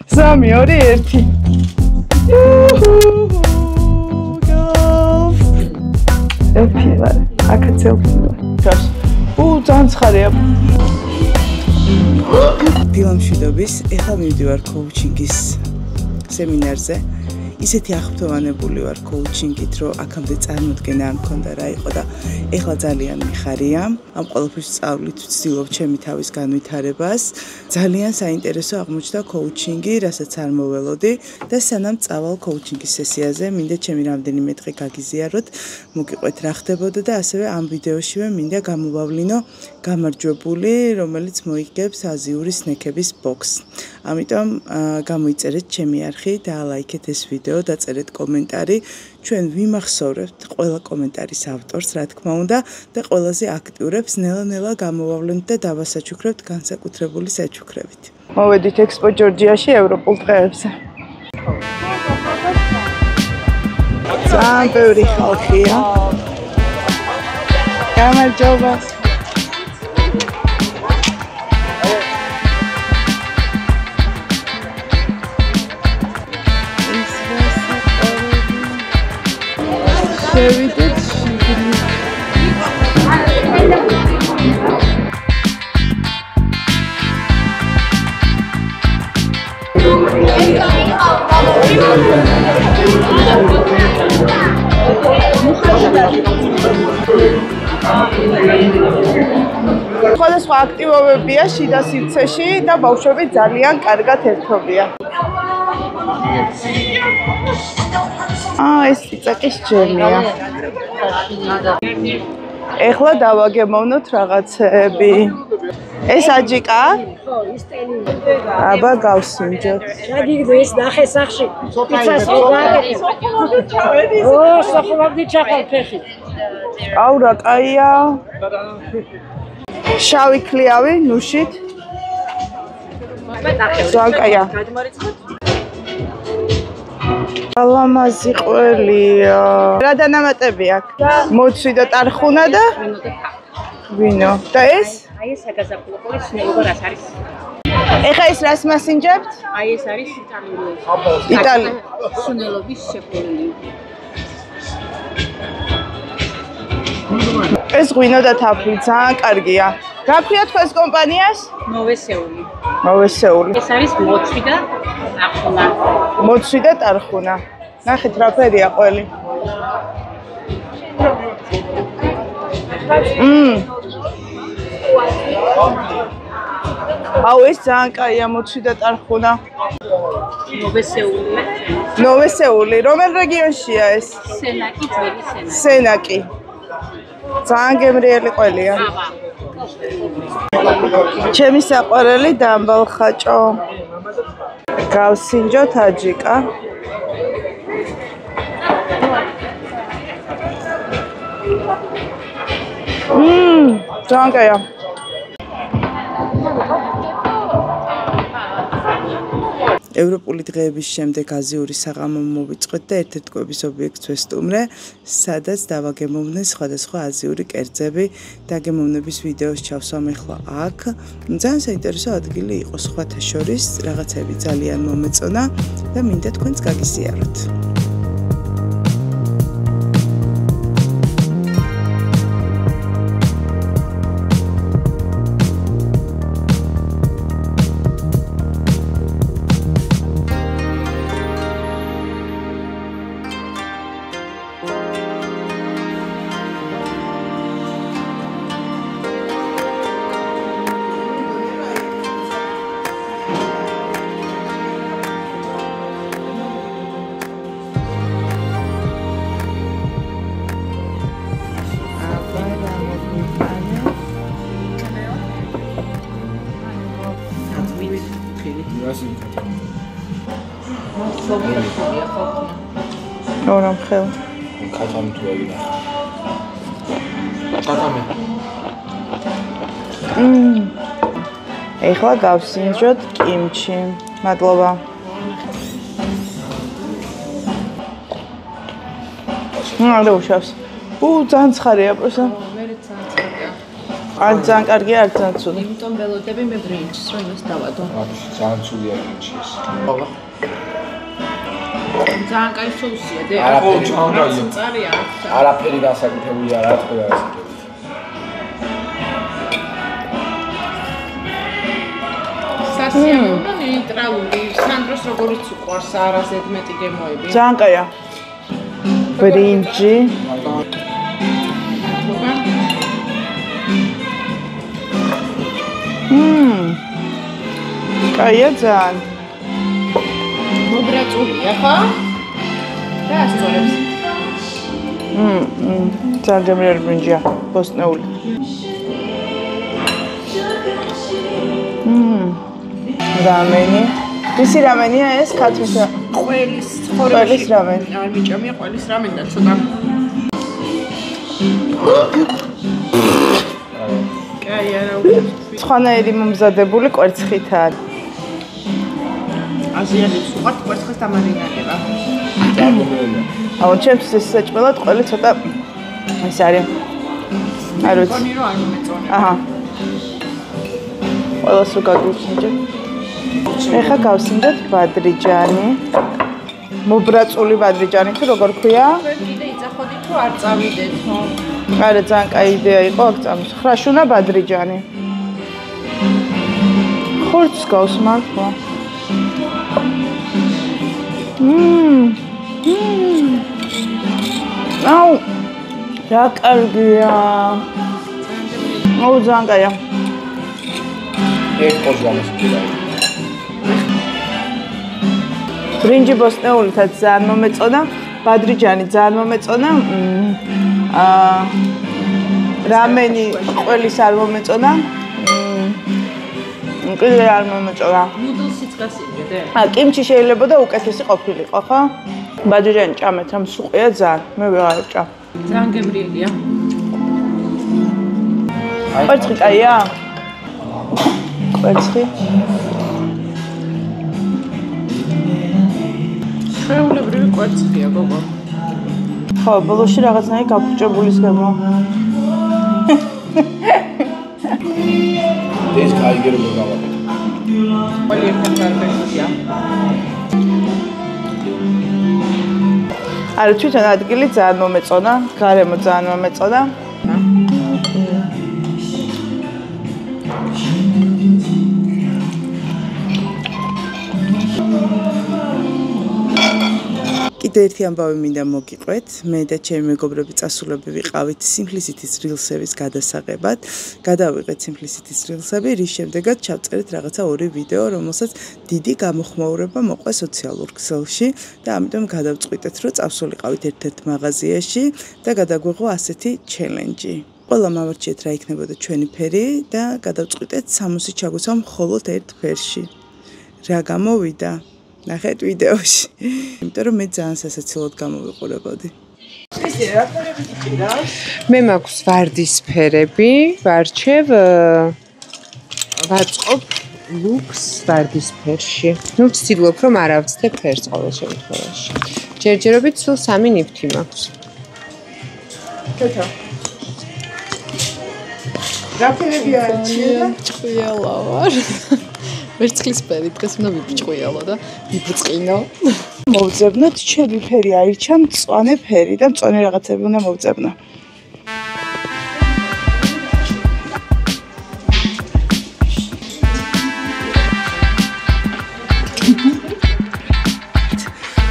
3 2 1 ელფილა აქაც ელფილა ძალიან ცხადია დილამშვიდობის ეხლა მივდივარ კოუჩინგის სემინარზე ისეთი აღფრთოვანებული ვარ კოუჩინგით, რომ აქამდე წარმოდგენა არ მქონდა რა იყო და ეხლა ძალიან მიხარია. ამ ყველაფერს სწავლით ვცდილობ ჩემი თავის განვითარებას. ძალიან საინტერესო აღმოჩნდა კოუჩინგი, რასაც არ მოველოდი და სანამ წავალ კოუჩინგის სესიაზე, მინდა ჩემი რამდენიმე დღე გაგიზიაროთ, მოგიყვეთ რა ხდებოდა და ასევე ამ ვიდეოშივე მინდა გამოვავლინო გამარჯვებული, რომელიც მოიგებს აზიური სნექების ბოქსს. ამიტომ გამოიწერეთ ჩემი არხი და ლაიქეთ ეს ვიდეო, დაწერეთ კომენტარი. ჩვენ ვიმახსოვრებთ ყველა კომენტარის ავტორს, რა თქმა უნდა, და ყველაზე აქტიურებს ნელა-ნელა გამოვავლენთ და დავასაჩუქრებთ განსაკუთრებული საჩუქრებით. მოვედით ექსპო ჯორჯიაში ევროპულ დღეებზე. ძალიან ბევრი ხალხია. გამარჯობა. შევიდეთ შიგნით. სხვადასხვა აქტივობებია შიდა სივრცეში და ბავშვები ძალიან კარგად ერთობიან. ეს წიწაკის ჯემია. ეხლა დავაგემოვნოთ რაღაცები. ეს აჯიკა? ხო, ის ტელი. აბა გავსინჯოთ. შეგიგდო ის ნახე სახში. პიცას ვაგეთებ. ო, სახლობდი ჩახალ ფეხი. აუ რა კაია. შავი ქლიავი ნუშით. ძალიან კაია. ალამაზი ყველია. რა დანამატები აქვს? მოცვი და ტარხუნა და ვინო. და ეს? აი ეს საგაზაფხულო სნეულობა რას არის? ეხა ეს რას მასინჯებთ? აი ეს არის იტალიური. სუნელობის შეფერილი. ეს ღვინო და თაფლი ძალიან კარგია. რა ქვია თქვენს კომპანიას? ნოვესეული. ნოვესეული. ეს არის მოცვი და ტარხუნა. მოცვი და ტარხუნა. ნახეთ რა ფერია ყველი. აუ ეს ძალიან კაია მოცვი და ტარხუნა. ნოვესეული. ნოვესეული. რომელ რეგიონშია ეს? სენაკი, ძველი სენაკი. სენაკი. ძალიან გემრიელი ყველია. ჩემი საყვარელი დამბალხაჭო. გავსინჯოთ აჯიკა. ძალიან კაია. ევროპული დღეების შემდეგ აზიური საღამო მოვიწყეთ და ერთ-ერთ კვების ობიექტს ვესტუმრე, სადაც დავაგემოვნე სხვადასხვა აზიური კერძები. დაგემოვნების ვიდეოს ჩავსვამ ახლა აქ. ძალიან საინტერესო ადგილი იყო სხვათა შორის, რაღაცები ძალიან მომეწონა და მინდა თქვენს გაგიზიაროთ. Oram xel. Katam tu avida. Katame. ეხლა გავსინჯოთ კიმჩი. მადლობა. არა უშავს. ძალიან ცხარია პროსა. არ ძალიან კარგია, არ ძალიან ცუდი. იმიტომ ველოდები მე ბრინჯს, რომ იმას დავადო. ძალიან ცუდია ბრინჯი ეს. ძალიან კაი სოუსია, დე. არაფერი ჩამოვიდა. მწარია. არაფერი განსაკუთრებული არ აქვს ყველა ეს. სასიამოვნო ნეიტრალური, სანდროს როგორიც უყვარს არაზედმეტი გემოები. ძალიან კაია. ბრინჯი. კაია ძალიან. მობრაწულია, ხო? და ასწორებს. ძალიან გემრიელი ბრინჯია, ბოსტნეული. რამენი. ისი რამენია ეს? ქათმის ყველის ყველის რამენი. არ მიჭამია ყველის რამენი და ცოტა. კაი არა უკვე. სხვანაირი მომზადებული კვერცხითაა. აზიანებს უყვართ კვერცხის დამარინარება. აუ ჩემთვის ეს საჭმელად ყველი ცოტა ეს არის. არ ვიცი. კონი რო არ მომეწონა. აჰა. ყველას რო გაგუჩნდა. ეხა გავსინდეთ ბადრიჯანი. მობრაწული ბადრიჯანი თუ როგორ ქვია? თქვენ კიდე იცახოდით თუ არ წავიდეთო? არა ძალიან კაი იდეა იყო აქ წამის. ხრაშუნა ბადრიჯანი. ხორცს გავს მართლა. აუ რა კარგია. აუ ძალიან კაია. ეს პოზამის კიდე. ბრინჯი ბოსტნეულითაც ძალიან მომეწონა, ბადრიჯანი ძალიან მომეწონა. რამენი ყველის არ მომეწონა. კიდე არ მომეწონა. ნუდლსიც გასინდე? კიმჩი შეიძლება და უკეთესი ყოფილიყო, ხო? ბადრიჯანი ჭამეთ, რომ სუყია ძალიან. მე ვეღარ ვჭამ. ძალიან გემრიელია. კვერცხი კაია? კვერცხი? ჩვეულებრივი კვერცხია, გოგო. ხო, ბოლოში რაღაცნაირი გაფუჭებულის გამო. ეს გაიგერება გავაკეთე. ყველი ერთად გარბეშია. არა, თვითონ ადგილი ძალიან მომეწონა, გარემო ძალიან მომეწონა. კიდე ერთი ამბავი მინდა მოგიყვეთ. მე და ჩემი მეგობრები წასულები ვიყავით Simplicity-ს რილსების გადასაღებად. გადავიღეთ Simplicity-ს რილსები, რის შემდეგაც ჩავწერეთ რაღაცა ორი ვიდეო, რომელსაც დიდი გამოხმაურება მოყვა სოციალურ ქსელში და ამიტომ გადავწყვიტეთ, რომ წავსულიყავით ერთ-ერთ მაღაზიაში და გადაგვეღო ასეთი ჩელენჯი. ყველა მოვარჩიეთ რა იქნებოდა ჩვენი ფერი და გადავწყვიტეთ 60 ჩაგვეცვა მხოლოდ ერთ ფერში. რა გამოვიდა? ნახეთ ვიდეოში. იმიტომ რომ მე ძალიან სასაცილოდ გამოვიყურებოდი. მე მაქვს ვარდისფერები, ვარჩევ ვაწყობ ლუქს ვარდისფერში. ნუ ვცდილობ რომ არ ავცდე ფერს ყოველ შემთხვევაში. ჯერჯერობით სულ 3 ნიფთი მაქვს. კეთო. რა ფერები არჩია? ჭყიალა ვარ. ვერცხლისფერი დღეს უნდა ვიბჭყიალო და ვიბრწყინო. მოვძებნოთ ჩემი ფერი აირჩა მწვანე ფერი და მწვანე რაღაცები უნდა მოვძებნო.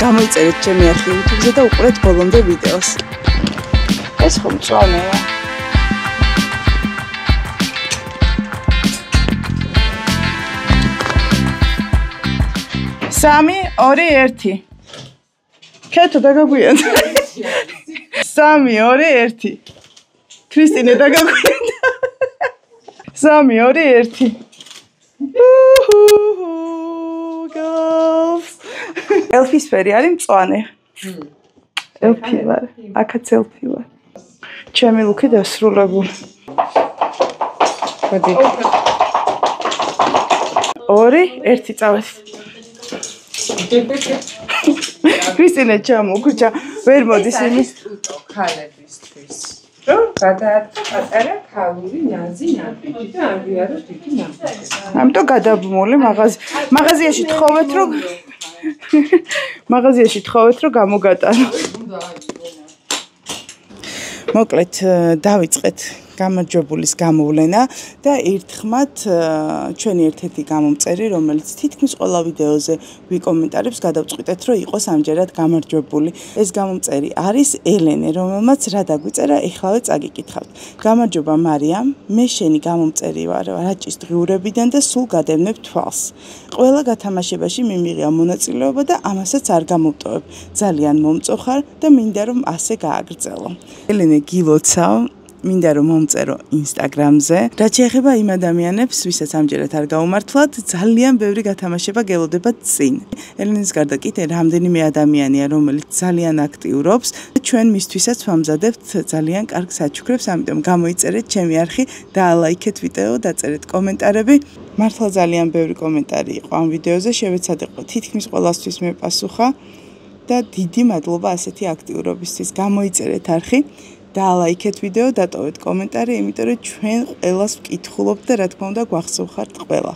გამოიწერეთ ჩემი არხი YouTube-ზე და უყურეთ ბოლომდე ვიდეოს. ეს ხომ მწვანეა. 3, 2, 1. კეთო დაგაგვიანდა. 3, 2, 1. ქრისტინე დაგაგვიანდა. 3, 2, 1. girls. ელფის ფერი არის მწვანე. ელფი ვარ. აქაც ელფი ვარ. ჩემი ლუკი დასრულებული. მოდი. 2, 1 წავედი. ქრისტინე ჩამო, ქუჩა ვერ მოდის იმის ქალებისთვის. რომ გადაადგა პატარა ქალური ნაზი ნაკვეთი და აღიაროს დიდი ნაკვეთი. ამიტომ გადაბმული მაღაზიაში თხოვეთ რომ გამოგატარო. მოკლედ დავიწყეთ გამარჯვებულის გამოვლენა და ერთხმად ჩვენი ერთ-ერთი გამომწერი, რომელიც თითქმის ყველა ვიდეოზე ვიკომენტარებს, გადავწყვიტეთ, რომ იყოს ამჯერად გამარჯვებული. ეს გამომწერი არის ელენე, რომელმაც რა დაგვიწერა, ეხლავე წაგიკითხავთ. გამარჯობა მარიამ, მე შენი გამომწერი ვარ რაჭის დღიურებიდან და სულ გადავნებ თვალს. ყველა გათამაშებაში მიმიღია მონაწილეობა და ამასაც არ გამოვტოვებ. ძალიან მომწოხარ და მინდა რომ ასე გააგრძელო. ელენე გილოცავ მინდა რომ მომწერო Instagram-ზე. რაც შეეხება იმ ადამიანებს, ვისაც ამჯერად არ გაუმართლათ, ძალიან ბევრი გათამაშება გელოდება წინ. ელენეს გარდა კიდე რამდენიმე ადამიანია, რომელიც ძალიან აქტიურობს. ჩვენ მისთვისაც ვამზადებთ ძალიან კარგ საჩუქრებს, ამიტომ გამოიწერეთ ჩემი არხი, დაალაიქეთ ვიდეო, დაწერეთ კომენტარები. მართლა ძალიან ბევრი კომენტარი იყო ამ ვიდეოზე, შევეცადე თითქმის ყველასთვის მეპასუხა და დიდი მადლობა ასეთი აქტიურობისთვის. გამოიწერეთ არხი. დაალაიქეთ ვიდეო, დატოვეთ კომენტარი, იმიტომ რომ ჩვენ ყველას ვკითხულობთ და რა თქმა უნდა გვახსოვხართ ყველა.